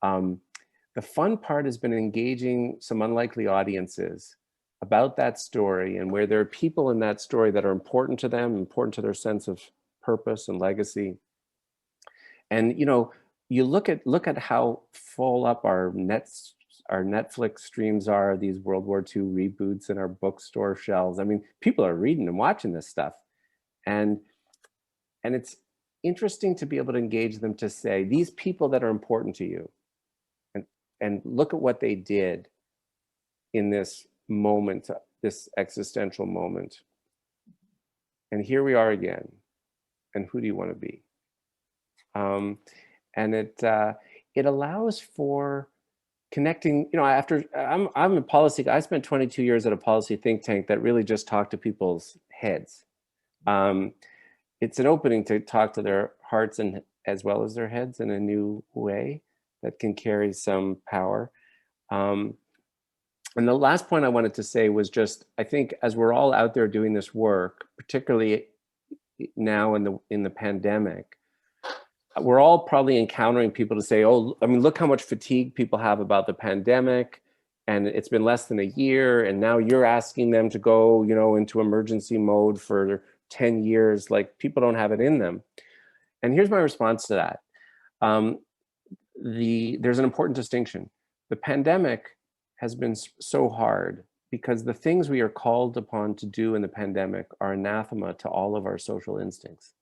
The fun part has been engaging some unlikely audiences about that story, and where there are people in that story that are important to them, important to their sense of purpose and legacy. And you look at how full up our Netflix streams are, these World War II reboots in our bookstore shelves. I mean, people are reading and watching this stuff, and it's interesting to be able to engage them, to say these people that are important to you, and look at what they did in this moment, this existential moment. And here we are again. And who do you want to be? And it allows for connecting. After I'm a policy guy. I spent 22 years at a policy think tank that really just talked to people's heads. It's an opening to talk to their hearts and as well as their heads in a new way that can carry some power. And the last point I wanted to say was just, I think as we're all out there doing this work, particularly now in the pandemic, we're all probably encountering people to say, oh, I mean, look how much fatigue people have about the pandemic, and it's been less than a year, and now you're asking them to go, into emergency mode for 10 years, like people don't have it in them. And here's my response to that. There's an important distinction. The pandemic has been so hard because the things we are called upon to do in the pandemic are anathema to all of our social instincts.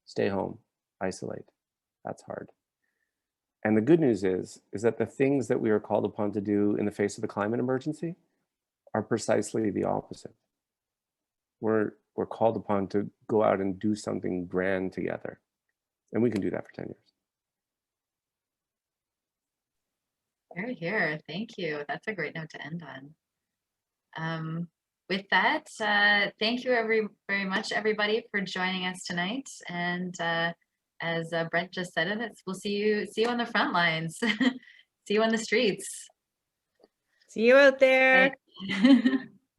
Stay home, isolate. That's hard. And the good news is that the things that we are called upon to do in the face of the climate emergency are precisely the opposite. We're called upon to go out and do something grand together. And we can do that for 10 years.
Here. Thank you. That's a great note to end on. With that, thank you very much, everybody, for joining us tonight. And as Brent just said in it, we'll see you on the front lines. See you on the streets.
See you out there.